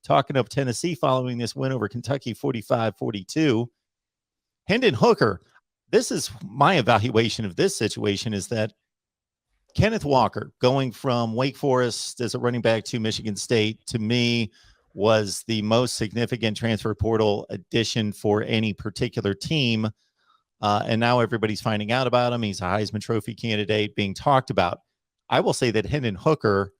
talking of Tennessee following this win over Kentucky 45-42. Hendon Hooker, this is my evaluation of this situation, is that Kenneth Walker going from Wake Forest as a running back to Michigan State, to me, was the most significant transfer portal addition for any particular team. And now everybody's finding out about him. He's a Heisman Trophy candidate being talked about. I will say that Hendon Hooker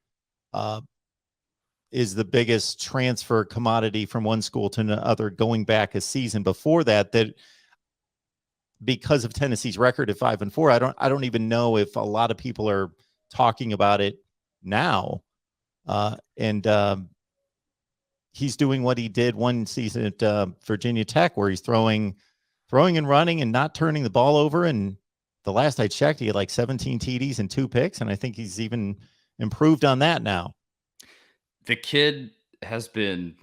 is the biggest transfer commodity from one school to another going back a season before that, because of Tennessee's record at 5-4, I don't even know if a lot of people are talking about it now. And he's doing what he did one season at Virginia Tech, where he's throwing and running and not turning the ball over. And the last I checked, he had like 17 TDs and 2 picks. And I think he's even improved on that now. The kid has been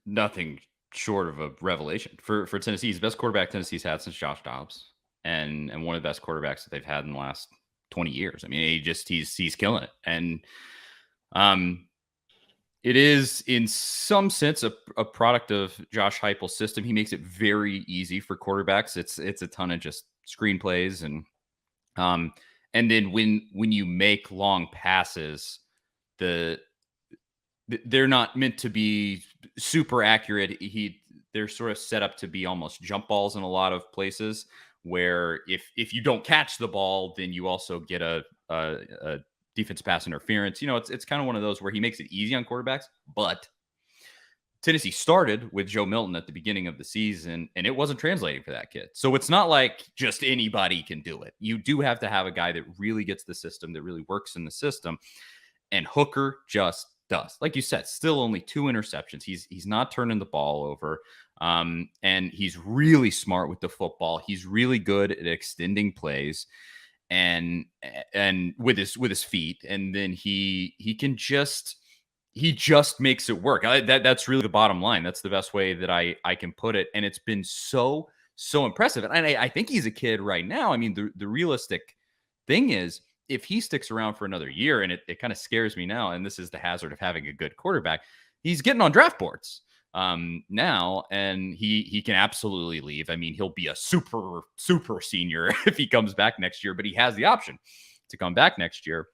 nothing short of a revelation for Tennessee. He's the best quarterback Tennessee's had since Josh Dobbs, and one of the best quarterbacks that they've had in the last 20 years. I mean, he's killing it. And it is in some sense a product of Josh Heupel's system. He makes it very easy for quarterbacks. It's a ton of just screenplays, and then when you make long passes, they're not meant to be super accurate. They're sort of set up to be almost jump balls in a lot of places, where if you don't catch the ball, then you also get a defense pass interference. It's kind of one of those where he makes it easy on quarterbacks. But Tennessee started with Joe Milton at the beginning of the season, and it wasn't translating for that kid. So it's not like just anybody can do it. You do have to have a guy that really gets the system, that really works in the system. And Hooker just does. Like you said, still only 2 interceptions. He's not turning the ball over. And he's really smart with the football. He's really good at extending plays and with his feet. And then he just makes it work. That's really the bottom line. That's the best way that I can put it. And it's been so impressive. And I think he's a kid right now. I mean, the realistic thing is, if he sticks around for another year, and it kind of scares me now, and this is the hazard of having a good quarterback, he's getting on draft boards now, and he can absolutely leave. I mean, he'll be a super senior if he comes back next year, but he has the option to come back next year.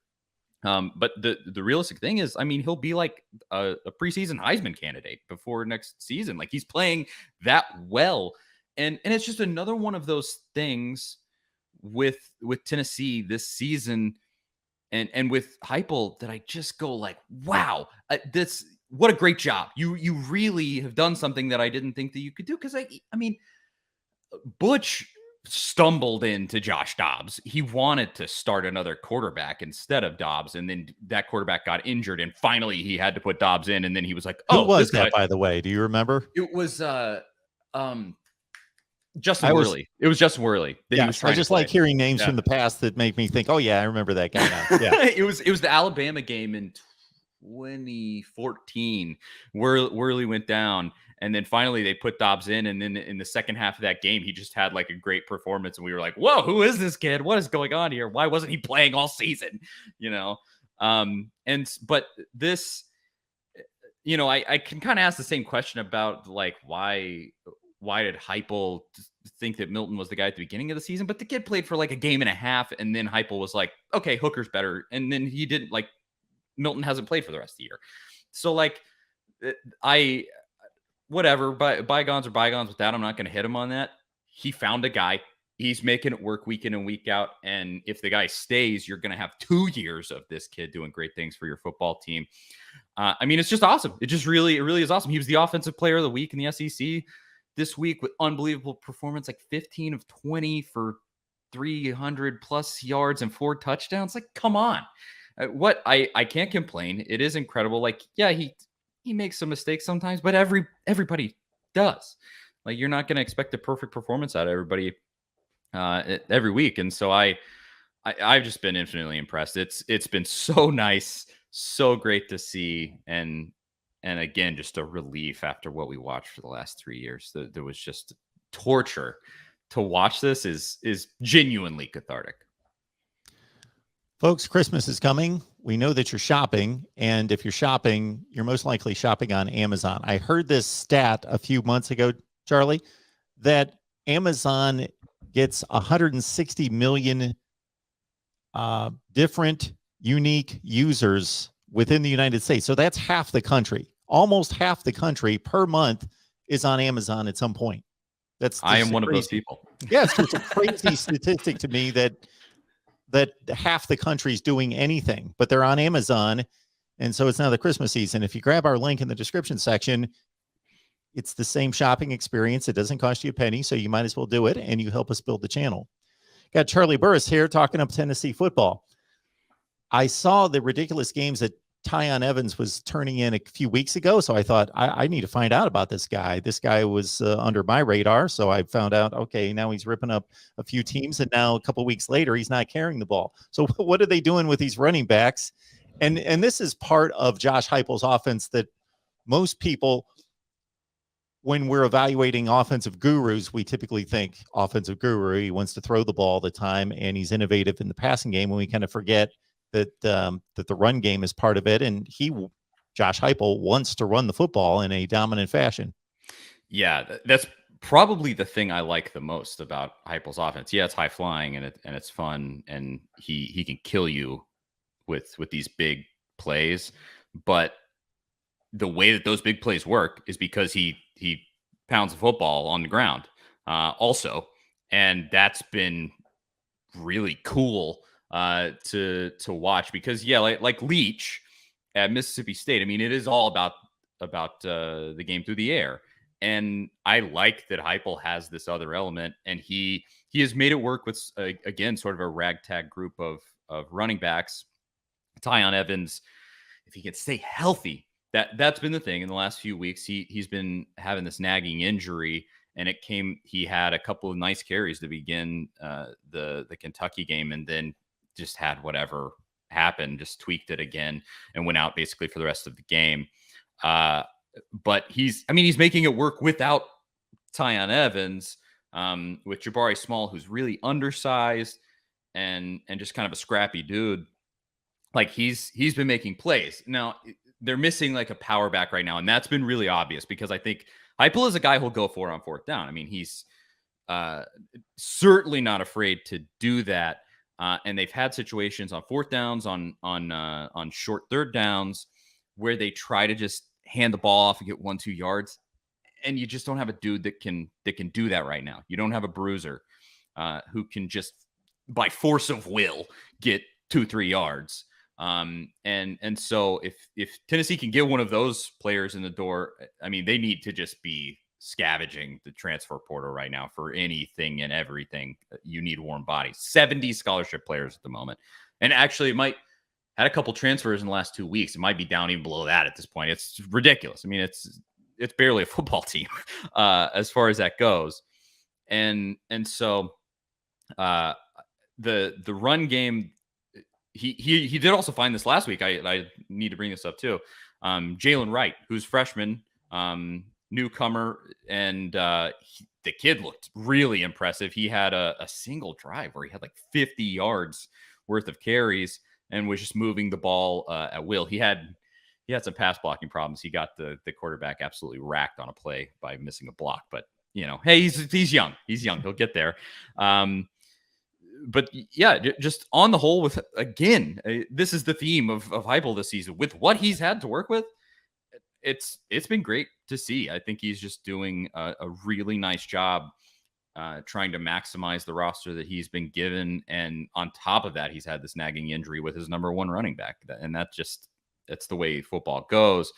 But the realistic thing is, I mean, he'll be like a preseason Heisman candidate before next season. Like, he's playing that well, and it's just another one of those things with Tennessee this season, and with Heupel, that I just go like, wow, what a great job. You really have done something that I didn't think that you could do. Because I mean, Butch stumbled into Josh Dobbs. He wanted to start another quarterback instead of Dobbs, and then that quarterback got injured, and finally he had to put Dobbs in, and then he was like, "Oh, who was that, by the way? Do you remember?" It was Justin Worley. It was Justin Worley. Yeah, I just like hearing names from the past that make me think, oh yeah, I remember that guy now. Yeah. it was the Alabama game in 2014. Worley went down, and then finally they put Dobbs in, and then in the second half of that game, he just had like a great performance, and we were like, whoa, who is this kid? What is going on here? Why wasn't he playing all season? But this, I can kind of ask the same question about like why did Heupel think that Milton was the guy at the beginning of the season? But the kid played for like a game and a half, and then Heupel was like, okay, Hooker's better. And then he didn't, like, Milton hasn't played for the rest of the year. So like, whatever, bygones are bygones with that. I'm not going to hit him on that. He found a guy. He's making it work week in and week out. And if the guy stays, you're going to have 2 years of this kid doing great things for your football team. I mean, it's just awesome. It really is awesome. He was the offensive player of the week in the SEC this week with unbelievable performance, like 15 of 20 for 300 plus yards and 4 touchdowns. Like, come on. I can't complain. It is incredible. Like, yeah, he makes some mistakes sometimes, but everybody does. Like, you're not going to expect a perfect performance out of everybody every week. And so I've just been infinitely impressed. It's been so nice, so great to see. And again, just a relief after what we watched for the last 3 years. There was just torture. To watch this is genuinely cathartic. Folks, Christmas is coming. we know that you're shopping, and if you're shopping, you're most likely shopping on Amazon. I heard this stat a few months ago, Charlie, that Amazon gets 160 million different unique users within the United States. So that's half the country. Almost half the country per month is on Amazon at some point. I am one of those people. Yeah, it's just a crazy statistic to me that half the country's doing anything, but they're on Amazon. And so it's now the Christmas season. If you grab our link in the description section, it's the same shopping experience. It doesn't cost you a penny, so you might as well do it, and you help us build the channel. Got Charlie Burris here talking up Tennessee football. I saw the ridiculous games that Tyon Evans was turning in a few weeks ago, so I thought, I need to find out about this guy. This guy was under my radar, so I found out, okay, now he's ripping up a few teams, and now a couple weeks later, he's not carrying the ball. So what are they doing with these running backs? And this is part of Josh Heupel's offense that most people, when we're evaluating offensive gurus, we typically think offensive guru, he wants to throw the ball all the time, and he's innovative in the passing game, and we kind of forget that the run game is part of it, and Josh Heupel wants to run the football in a dominant fashion. Yeah, that's probably the thing I like the most about Heupel's offense. Yeah, it's high flying and it's fun, and he can kill you with these big plays, but the way that those big plays work is because he pounds the football on the ground also, and that's been really cool to watch, because like Leach at Mississippi State, I mean, it is all about the game through the air, and I like that Heupel has this other element, and he has made it work with again sort of a ragtag group of running backs. Tyon Evans, if he can stay healthy, that's been the thing in the last few weeks. He's been having this nagging injury, and he had a couple of nice carries to begin the Kentucky game, and then just had whatever happened, just tweaked it again and went out basically for the rest of the game. But he's making it work without Tyon Evans, with Jabari Small, who's really undersized and just kind of a scrappy dude. Like he's been making plays. Now they're missing like a power back right now, and that's been really obvious, because I think Heupel is a guy who'll go for it on fourth down. I mean, he's certainly not afraid to do that. And they've had situations on fourth downs, on short third downs, where they try to just hand the ball off and get 1-2 yards, and you just don't have a dude that can do that right now. You don't have a bruiser who can just by force of will get 2-3 yards. And so if Tennessee can get one of those players in the door, I mean, they need to just be scavenging the transfer portal right now for anything and everything. You need warm bodies. 70 scholarship players at the moment, and actually it had a couple transfers in the last 2 weeks. It might be down even below that at this point. It's ridiculous. I mean, it's barely a football team as far as that goes. And so the run game, he did also find this last week. I need to bring this up too. Jalen Wright, who's freshman, newcomer, and the kid looked really impressive. He had a single drive where he had like 50 yards worth of carries and was just moving the ball at will. He had some pass blocking problems. He got the quarterback absolutely racked on a play by missing a block, but hey, he's young. He'll get there. But yeah, just on the whole, with again, this is the theme of Heupel this season. With what he's had to work with, it's been great to see. I think he's just doing a really nice job trying to maximize the roster that he's been given. And on top of that, he's had this nagging injury with his number one running back. And that's the way football goes.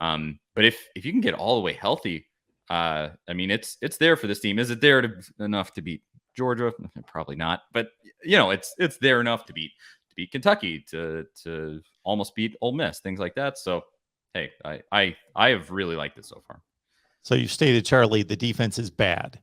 But if you can get all the way healthy, I mean, it's there for this team. Is it there enough to beat Georgia? Probably not. But it's there enough to beat Kentucky, to almost beat Ole Miss, things like that. So hey, I have really liked it so far. So you stated, Charlie, the defense is bad.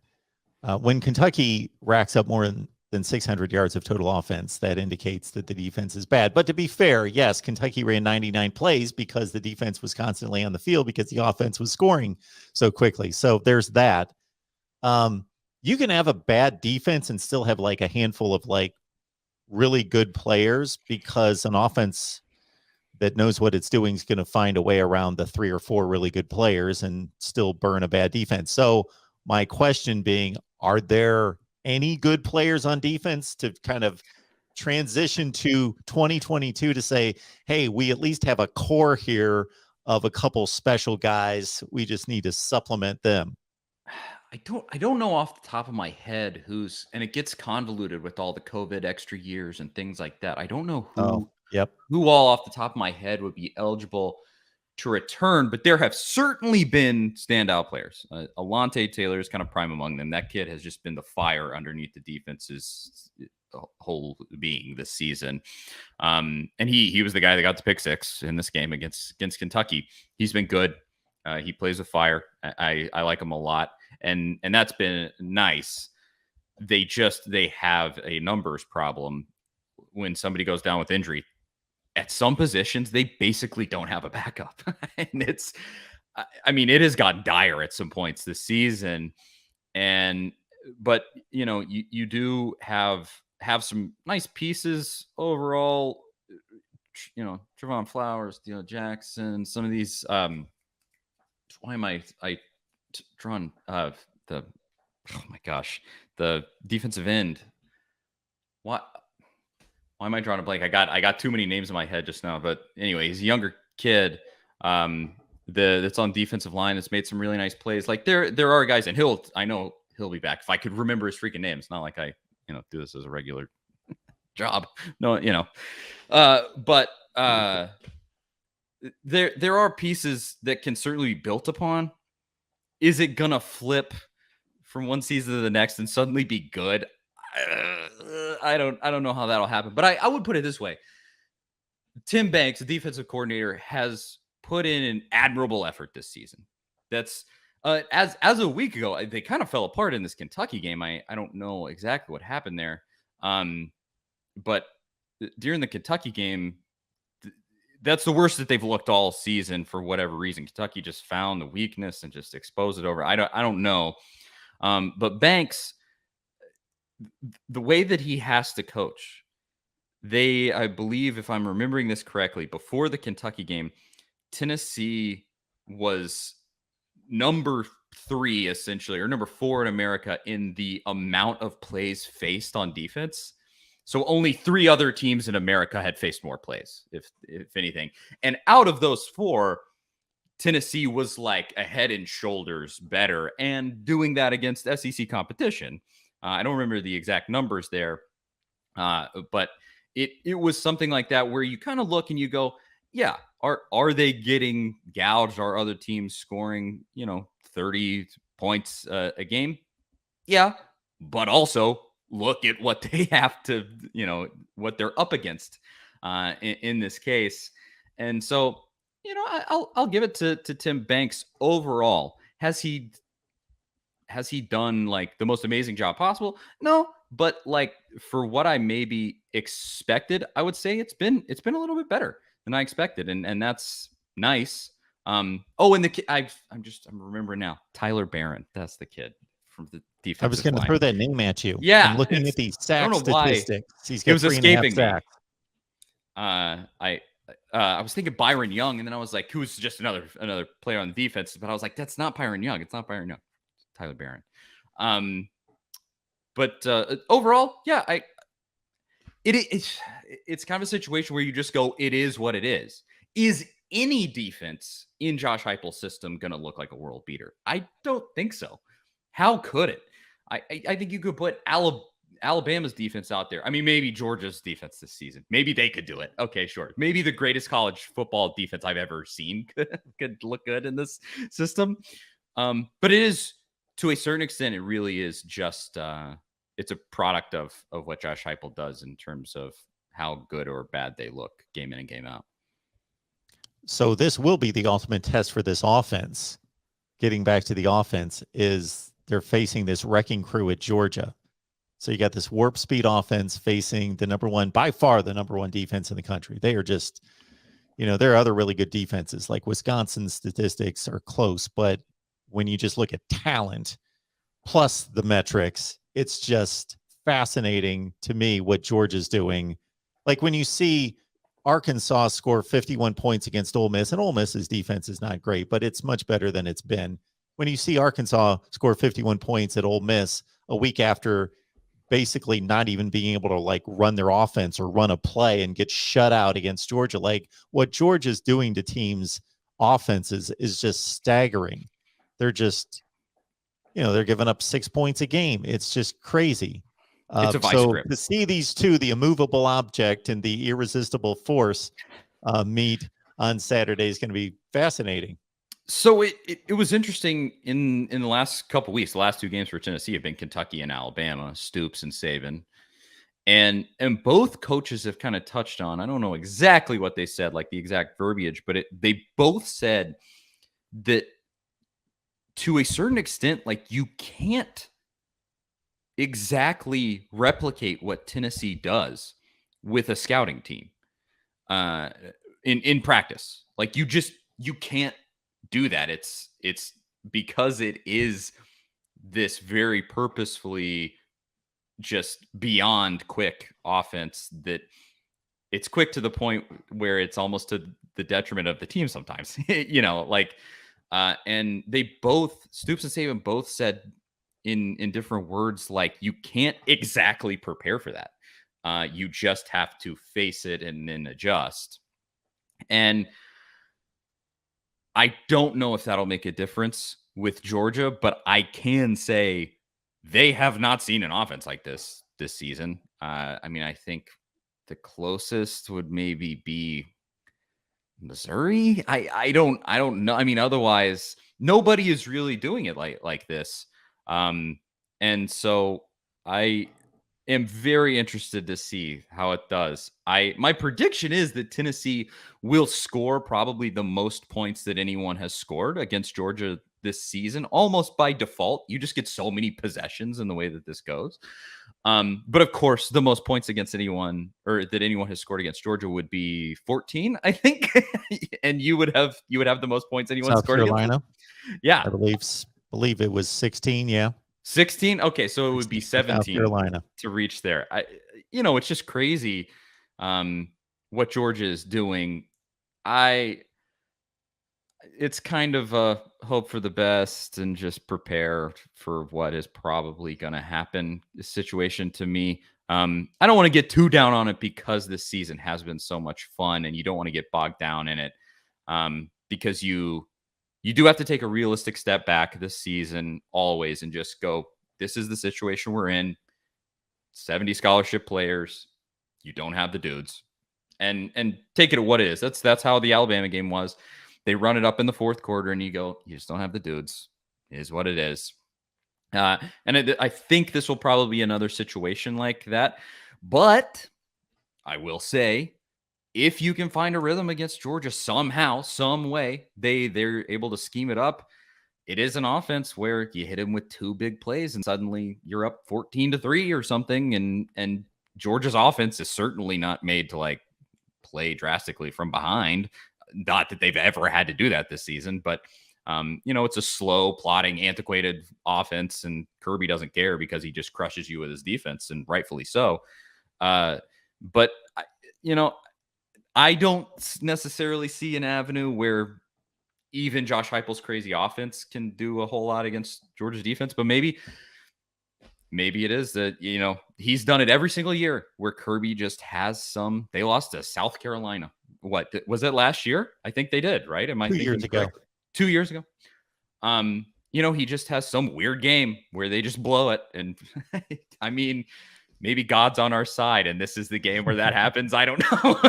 When Kentucky racks up more than 600 yards of total offense, that indicates that the defense is bad. But to be fair, yes, Kentucky ran 99 plays because the defense was constantly on the field because the offense was scoring so quickly. So there's that. You can have a bad defense and still have like a handful of like really good players, because an offense that knows what it's doing is going to find a way around the 3 or 4 really good players and still burn a bad defense. So my question being, are there any good players on defense to kind of transition to 2022 to say, hey, we at least have a core here of a couple special guys. We just need to supplement them. I don't know off the top of my head who's, and it gets convoluted with all the COVID extra years and things like that. I don't know Oh, yep. who all off the top of my head would be eligible to return, but there have certainly been standout players. Alontae Taylor is kind of prime among them. That kid has just been the fire underneath the defense's whole being this season. And he was the guy that got the pick 6 in this game against Kentucky. He's been good. He plays with fire. I like him a lot. And that's been nice. They have a numbers problem when somebody goes down with injury. At some positions, they basically don't have a backup. And it has gotten dire at some points this season. But you do have some nice pieces overall. Trevon Flowers, Jackson, some of these. Why am I drawn the? Oh my gosh, the defensive end. What? Why am I drawing a blank? I got too many names in my head just now. But anyway, he's a younger kid. That's on defensive line that's made some really nice plays. Like there are guys, and I know he'll be back if I could remember his freaking name. It's not like I do this as a regular job. No, but there are pieces that can certainly be built upon. Is it gonna flip from one season to the next and suddenly be good? I don't know how that'll happen, but I would put it this way. Tim Banks, the defensive coordinator, has put in an admirable effort this season. That's as a week ago, they kind of fell apart in this Kentucky game. I don't know exactly what happened there. But during the Kentucky game, that's the worst that they've looked all season for whatever reason. Kentucky just found the weakness and just exposed it over. I don't know. But Banks, the way that he has to coach, I believe, if I'm remembering this correctly, before the Kentucky game, Tennessee was number 3 essentially, or number 4 in America in the amount of plays faced on defense. So only 3 other teams in America had faced more plays, if anything. And out of those 4, Tennessee was like a head and shoulders better, and doing that against SEC competition. I don't remember the exact numbers there, but it was something like that where you kind of look and you go, yeah, are they getting gouged? Are other teams scoring 30 points a game? Yeah, but also look at what they have to, what they're up against in this case. And so, I'll give it to Tim Banks overall. Has he done like the most amazing job possible? No, but like for what I maybe expected, I would say it's been a little bit better than I expected, and that's nice. And I'm remembering now, Tyler Barron. That's the kid from the defensive I was going to throw that name at you. Yeah, I'm looking at these sack statistics. He's got it was 3.5 escaping sacks. I was thinking Byron Young, and then I was like, who's just another player on the defense? But I was like, that's not Byron Young. It's not Byron Young. It's Tyler Barron. But overall, yeah, it's kind of a situation where you just go, it is what it is. Is any defense in Josh Heupel's system going to look like a world beater? I don't think so. How could it? I think you could put Alabama's defense out there. I mean, maybe Georgia's defense this season. Maybe they could do it. Okay, sure. Maybe the greatest college football defense I've ever seen could look good in this system. But it is, to a certain extent, it really is just it's a product of what Josh Heupel does in terms of how good or bad they look game in and game out. So this will be the ultimate test for this offense. Getting back to the offense, is they're facing this wrecking crew at Georgia. So you got this warp speed offense facing by far the number one defense in the country. They are just, there are other really good defenses. Like Wisconsin's statistics are close, but when you just look at talent plus the metrics, it's just fascinating to me what Georgia's doing. Like when you see Arkansas score 51 points against Ole Miss, and Ole Miss's defense is not great, but it's much better than it's been. When you see Arkansas score 51 points at Ole Miss a week after basically not even being able to like run their offense or run a play and get shut out against Georgia, like what Georgia's doing to teams' offenses is just staggering. They're just, they're giving up 6 points a game. It's just crazy. It's a vice so grip. to see these two, the immovable object and the irresistible force, meet on Saturday is going to be fascinating. So it was interesting in the last couple weeks. The last 2 games for Tennessee have been Kentucky and Alabama, Stoops and Saban. And both coaches have kind of touched on, I don't know exactly what they said, like the exact verbiage, but they both said that to a certain extent, like you can't exactly replicate what Tennessee does with a scouting team in practice. Like you can't do that. It's because it is this very purposefully just beyond quick offense that it's quick to the point where it's almost to the detriment of the team sometimes, and they both, Stoops and Saban both said in different words, like you can't exactly prepare for that. You just have to face it and then adjust. And I don't know if that'll make a difference with Georgia, but I can say they have not seen an offense like this season. I mean, I think the closest would maybe be Missouri. I don't know. I mean, otherwise, nobody is really doing it like this. And so I am very interested to see how it does. My prediction is that Tennessee will score probably the most points that anyone has scored against Georgia this season, almost by default. You just get so many possessions in the way that this goes. But of course, the most points against anyone, or that anyone has scored against Georgia, would be 14, I think. And you would have the most points anyone South scored Carolina. Against. Yeah, I believe it was 16. Yeah. 16. Okay, so it would be 17 Carolina to reach there. It's just crazy what Georgia is doing. It's kind of a hope for the best and just prepare for what is probably going to happen situation to me. I don't want to get too down on it because this season has been so much fun, and you don't want to get bogged down in it because you do have to take a realistic step back this season always and just go, this is the situation we're in. 70 scholarship players. You don't have the dudes. And take it at what it is. That's how the Alabama game was. They run it up in the fourth quarter and you go, you just don't have the dudes. It is what it is. I think this will probably be another situation like that. But I will say, if you can find a rhythm against Georgia somehow, some way, they're able to scheme it up. It is an offense where you hit him with 2 big plays and suddenly you're up 14-3 or something. And Georgia's offense is certainly not made to like play drastically from behind. Not that they've ever had to do that this season, but it's a slow, plodding, antiquated offense, and Kirby doesn't care because he just crushes you with his defense, and rightfully so. But I don't necessarily see an avenue where even Josh Heupel's crazy offense can do a whole lot against Georgia's defense. But maybe it is that, he's done it every single year where Kirby just has some. They lost to South Carolina. What was it last year? I think they did, right? Am I 2 years ago? 2 years ago. He just has some weird game where they just blow it. And I mean, maybe God's on our side and this is the game where that happens. I don't know.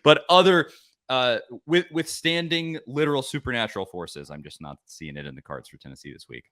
but other withstanding literal supernatural forces, I'm just not seeing it in the cards for Tennessee this week.